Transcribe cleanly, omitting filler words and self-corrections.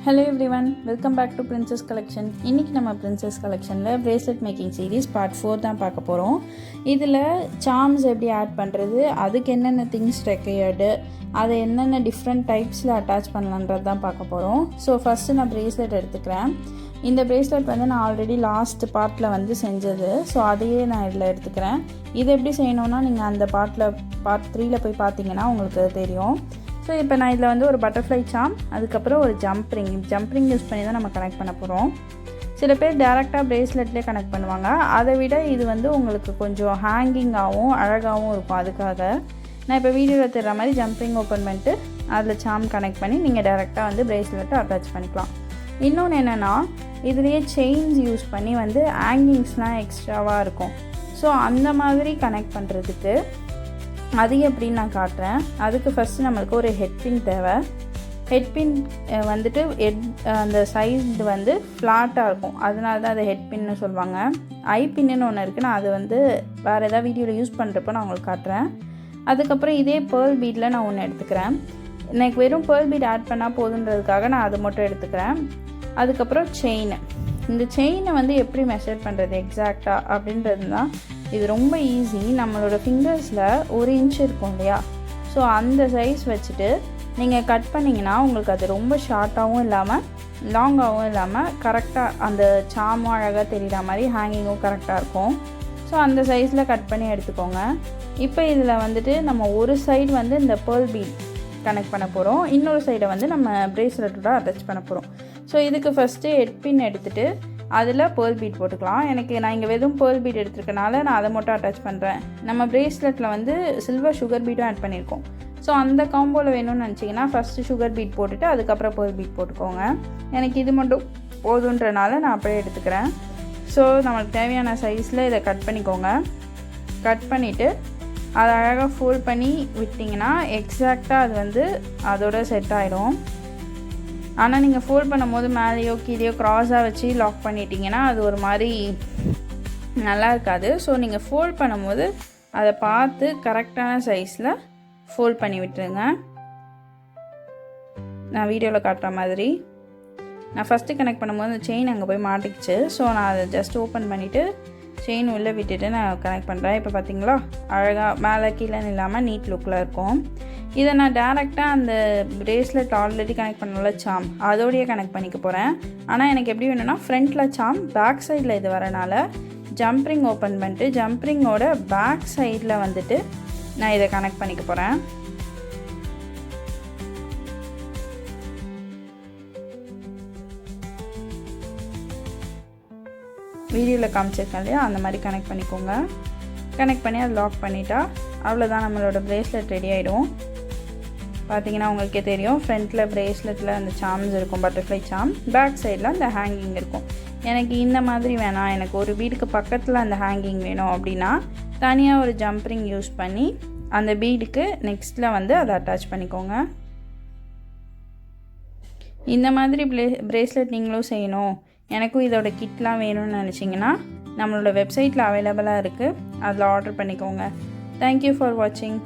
Hello everyone, welcome back to Princess Collection. இன்னைக்கு நம்ம Princess Collectionல bracelet making series part 4 தான் பார்க்க போறோம். இதுல charms எப்படி ஆட் பண்றது, அதுக்கு என்னென்ன things required, அதை என்னென்ன different typesல attach பண்ணலாம்ன்றது தான் பார்க்க போறோம். So first நான் bracelet எடுத்துக்கிறேன். இந்த bracelet வந்து நான் ஆல்ரெடி லாஸ்ட் பார்ட்ல வந்து செஞ்சது. ஸோ அதையே நான் இதில் எடுத்துக்கிறேன். இது எப்படி செய்யணும்னா நீங்கள் அந்த பார்ட் 3ல போய் பார்த்தீங்கன்னா உங்களுக்கு தெரியும். ஸோ இப்போ நான் இதில் வந்து ஒரு பட்டர்ஃப்ளை சாம், அதுக்கப்புறம் ஒரு ஜம்ப் ரிங் யூஸ் பண்ணி தான் நம்ம கனெக்ட் பண்ண போகிறோம். சில பேர் டேரெக்டாக ப்ரேஸ்லெட்லேயே கனெக்ட் பண்ணுவாங்க. அதை விட இது வந்து உங்களுக்கு கொஞ்சம் ஹேங்கிங்காகவும் அழகாகவும் இருக்கும். அதுக்காக நான் இப்போ வீடியோவில் தெரிகிற மாதிரி ஜம்ப் ரிங் ஓப்பன் பண்ணிட்டு அதில் சாம் கனெக்ட் பண்ணி நீங்கள் டேரெக்டாக வந்து ப்ரேஸ்லெட்டை அட்டாச் பண்ணிக்கலாம். இன்னொன்று என்னென்னா இதுலேயே செயின்ஸ் யூஸ் பண்ணி வந்து ஹேங்கிங்ஸ்லாம் எக்ஸ்ட்ராவாக இருக்கும். ஸோ அந்த மாதிரி கனெக்ட் பண்ணுறதுக்கு அது எப்படின்னு நான் காட்டுறேன். அதுக்கு ஃபஸ்ட்டு நம்மளுக்கு ஒரு ஹெட்பின் தேவை. ஹெட்பின் வந்துட்டு அந்த சைடு வந்து ஃப்ளாட்டாக இருக்கும், அதனால தான் அதை ஹெட்பின்னு சொல்லுவாங்க. ஐபின்னு ஒன்று இருக்குது, நான் அது வந்து வேறு ஏதாவது வீடியோவில் யூஸ் பண்ணுறப்போ நான் உங்களுக்கு காட்டுறேன். அதுக்கப்புறம் இதே பேர்ல் பீடில் நான் ஒன்று எடுத்துக்கிறேன். எனக்கு வெறும் பேர்ல் பீட் ஆட் பண்ணால் போதுன்றதுக்காக நான் அது மட்டும் எடுத்துக்கிறேன். அதுக்கப்புறம் செயின். இந்த செயினை வந்து எப்படி மெஷர் பண்ணுறது எக்ஸாக்டாக அப்படின்றது தான். இது ரொம்ப ஈஸி. நம்மளோட ஃபிங்கர்ஸில் 1 இன்ச் இருக்கும் இல்லையா, ஸோ அந்த சைஸ் வச்சுட்டு நீங்கள் கட் பண்ணிங்கன்னா உங்களுக்கு அது ரொம்ப ஷார்ட்டாகவும் இல்லாமல் லாங்காகவும் இல்லாமல் கரெக்டாக அந்த சாமும் அழகாக தெரிகிற மாதிரி ஹேங்கிங்கும் கரெக்டாக இருக்கும். ஸோ அந்த சைஸில் கட் பண்ணி எடுத்துக்கோங்க. இப்போ இதில் வந்துட்டு நம்ம ஒரு சைடு வந்து இந்த பேர்ல் பீட் கனெக்ட் பண்ண போகிறோம், இன்னொரு சைடை வந்து நம்ம ப்ரேஸ்லெட்டோட அட்டாச் பண்ண போகிறோம். ஸோ இதுக்கு ஃபஸ்ட்டு ஹெட்பின் எடுத்துகிட்டு அதில் பேர்ல் பீட் போட்டுக்கலாம். நான் இங்கே வெறும் பேர்ல் பீட் எடுத்துருக்கனால நான் அதை மட்டும் அட்டாச் பண்ணுறேன். நம்ம ப்ரேஸ்லெட்டில் வந்து சில்வர் சுகர் பீட்டும் ஆட் பண்ணியிருக்கோம். ஸோ அந்த காம்போவில் வேணும்னு நினச்சிங்கன்னா ஃபஸ்ட்டு சுகர் பீட் போட்டுட்டு அதுக்கப்புறம் பேர்ல் பீட் போட்டுக்கோங்க. எனக்கு இது மட்டும் போதுன்றனால நான் அப்படியே எடுத்துக்கிறேன். ஸோ நம்மளுக்கு தேவையான சைஸில் இதை கட் பண்ணிக்கோங்க. கட் பண்ணிவிட்டு அதை அழகாக ஃபோல்ட் பண்ணி விட்டிங்கன்னா எக்ஸாக்டாக அது வந்து அதோட செட் ஆகிடும். ஆனால் நீங்கள் ஃபோல்ட் பண்ணும்போது மேலேயோ கீழேயோ க்ராஸாக வச்சு லாக் பண்ணிட்டீங்கன்னா அது ஒரு மாதிரி நல்லா இருக்காது. ஸோ நீங்கள் ஃபோல்ட் பண்ணும்போது அதை பார்த்து கரெக்டான சைஸில் ஃபோல்ட் பண்ணி விட்டுருங்க. நான் வீடியோவில் காட்டுற மாதிரி. நான் ஃபஸ்ட்டு கனெக்ட் பண்ணும்போது அந்த செயின் அங்கே போய் மாட்டிக்கிச்சு. ஸோ நான் அதை ஜஸ்ட் ஓப்பன் பண்ணிவிட்டு செயின் உள்ளே விட்டுட்டு நான் கனெக்ட் பண்ணுறேன். இப்போ பார்த்தீங்களா அழகாக மேலே கீழேன்னு இல்லாமல் நீட் லுக்கில் இருக்கும். இதை நான் டேரெக்டாக அந்த ப்ரேஸ்லெட் ஆல்ரெடி கனெக்ட் பண்ணல சாம் அதோடையே கனெக்ட் பண்ணிக்க போகிறேன். ஆனால் எனக்கு எப்படி வேணும்னா ஃப்ரண்ட்டில் சாம், பேக் சைடில் இது வரனால ஜம்ப்ரிங் ஓப்பன் பண்ணிட்டு ஜம்ப்ரிங்கோட பேக் சைடில் வந்துட்டு நான் இதை கனெக்ட் பண்ணிக்க போகிறேன். வீடியோவில் காமிச்சிருக்கேன் இல்லையா, அந்த மாதிரி கனெக்ட் பண்ணிக்கோங்க. கனெக்ட் பண்ணி அதை லாக் பண்ணிட்டா அவ்வளோதான், நம்மளோட ப்ரேஸ்லெட் ரெடி ஆகிடும். பார்த்தீங்கன்னா உங்களுக்கே தெரியும், ஃப்ரண்ட்டில் ப்ரேஸ்லெட்டில் அந்த சாம்ஸ் இருக்கும், பட்டர்ஃப்ளை சாம், பேக் சைடில் அந்த ஹேங்கிங் இருக்கும். எனக்கு இந்த மாதிரி வேணாம், எனக்கு ஒரு பீடுக்கு பக்கத்தில் அந்த ஹேங்கிங் வேணும் அப்படின்னா தனியாக ஒரு ஜம்ப்ரிங் யூஸ் பண்ணி அந்த பீடுக்கு நெக்ஸ்ட்டில் வந்து அதை அட்டாச் பண்ணிக்கோங்க. இந்த மாதிரி ப்ரேஸ்லெட் நீங்களும் செய்யணும், எனக்கும் இதோட கிட்லாம் வேணும்னு நினச்சிங்கன்னா நம்மளோட வெப்சைட்டில் அவைலபிளாக இருக்குது, அதில் ஆர்டர் பண்ணிக்கோங்க. தேங்க்யூ ஃபார் வாட்சிங்.